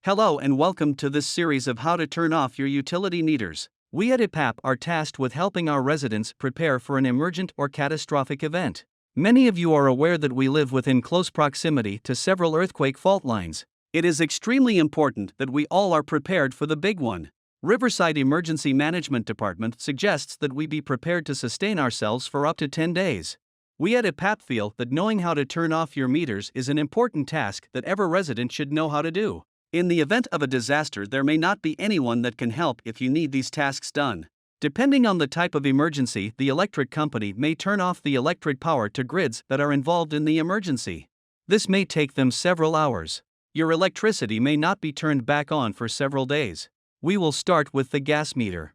Hello and welcome to this series of how to turn off your utility meters. We at EPAP are tasked with helping our residents prepare for an emergent or catastrophic event. Many of you are aware that we live within close proximity to several earthquake fault lines. It is extremely important that we all are prepared for the big one. Riverside Emergency Management Department suggests that we be prepared to sustain ourselves for up to 10 days. We at EPAP feel that knowing how to turn off your meters is an important task that every resident should know how to do. In the event of a disaster, there may not be anyone that can help if you need these tasks done. Depending on the type of emergency, the electric company may turn off the electric power to grids that are involved in the emergency. This may take them several hours. Your electricity may not be turned back on for several days. We will start with the gas meter.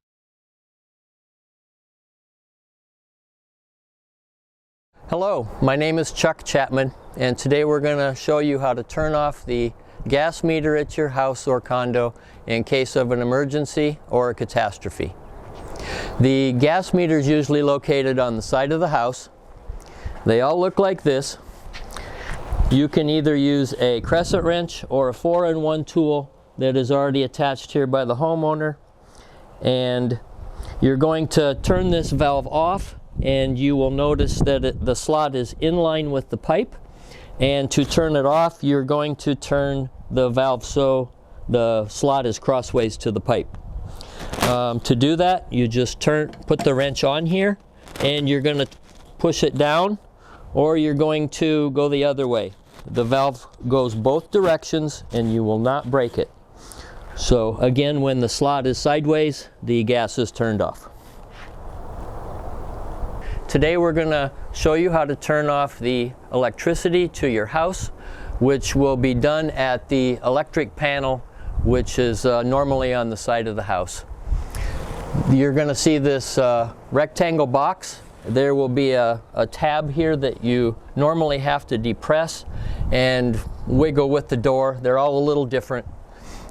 Hello, my name is Chuck Chapman, and today we're going to show you how to turn off the gas meter at your house or condo in case of an emergency or a catastrophe. The gas meter is usually located on the side of the house. They all look like this. You can either use a crescent wrench or a 4-in-1 tool that is already attached here by the homeowner, and you're going to turn this valve off, and you will notice that the slot is in line with the pipe. And to turn it off, you're going to turn the valve so the slot is crossways to the pipe. To do that, you just put the wrench on here, and you're going to push it down, or you're going to go the other way. The valve goes both directions, and you will not break it. So again, when the slot is sideways, the gas is turned off. Today we're going to show you how to turn off the electricity to your house, which will be done at the electric panel, which is normally on the side of the house. You're going to see this rectangle box. There will be a tab here that you normally have to depress and wiggle with the door. They're all a little different.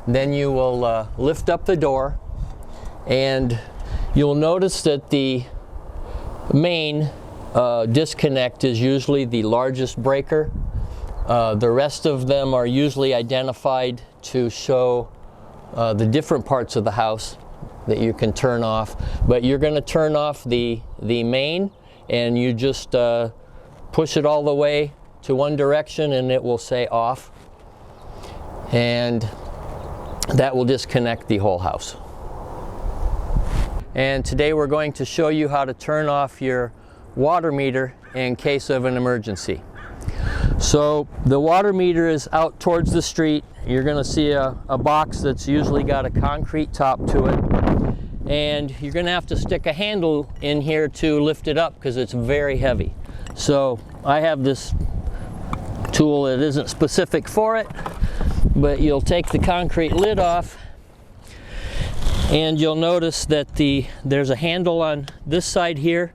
Then you will lift up the door, and you'll notice that the main disconnect is usually the largest breaker. The rest of them are usually identified to show the different parts of the house that you can turn off. But you're going to turn off the main, and you just push it all the way to one direction, and it will say off. And that will disconnect the whole house. And today we're going to show you how to turn off your water meter in case of an emergency. So the water meter is out towards the street. You're going to see a box that's usually got a concrete top to it. And you're going to have to stick a handle in here to lift it up because it's very heavy. So I have this tool that isn't specific for it, but you'll take the concrete lid off, and you'll notice that there's a handle on this side here.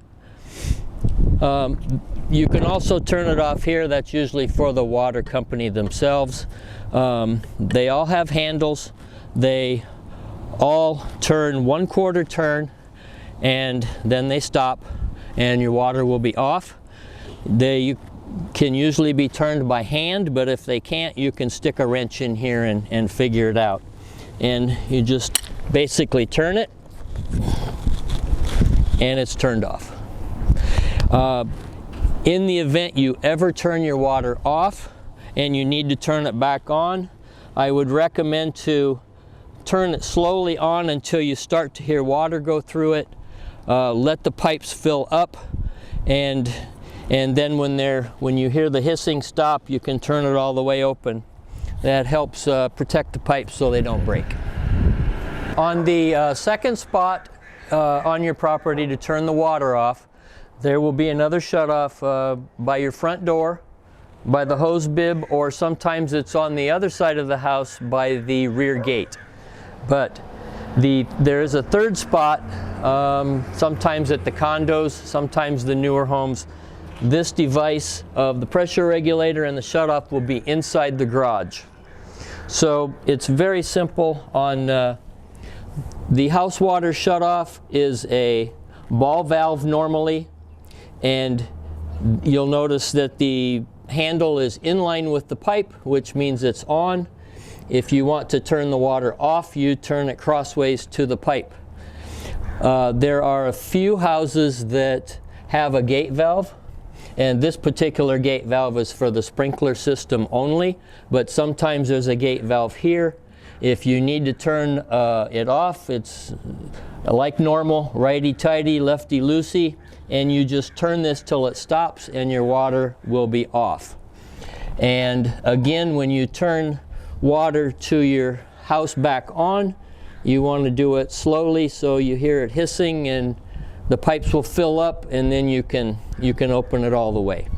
You can also turn it off here. That's usually for the water company themselves. They all have handles. They all turn 1/4 turn, and then they stop, and your water will be off. They can usually be turned by hand, but if they can't, you can stick a wrench in here and figure it out. And you just basically turn it, and it's turned off. In the event you ever turn your water off and you need to turn it back on, I would recommend to turn it slowly on until you start to hear water go through it. Let the pipes fill up, and then when you hear the hissing stop, you can turn it all the way open. That helps protect the pipes so they don't break. On the second spot on your property to turn the water off, there will be another shutoff by your front door, by the hose bib, or sometimes it's on the other side of the house by the rear gate. But there is a third spot, sometimes at the condos, sometimes the newer homes. This device of the pressure regulator and the shutoff will be inside the garage. So it's very simple. On the house water shutoff is a ball valve normally, and you'll notice that the handle is in line with the pipe, which means it's on. If you want to turn the water off, you turn it crossways to the pipe. There are a few houses that have a gate valve, and this particular gate valve is for the sprinkler system only, but sometimes there's a gate valve here. If you need to turn it off, it's like normal, righty-tighty, lefty-loosey, and you just turn this till it stops and your water will be off. And again, when you turn water to your house back on, you want to do it slowly so you hear it hissing and the pipes will fill up, and then you can open it all the way.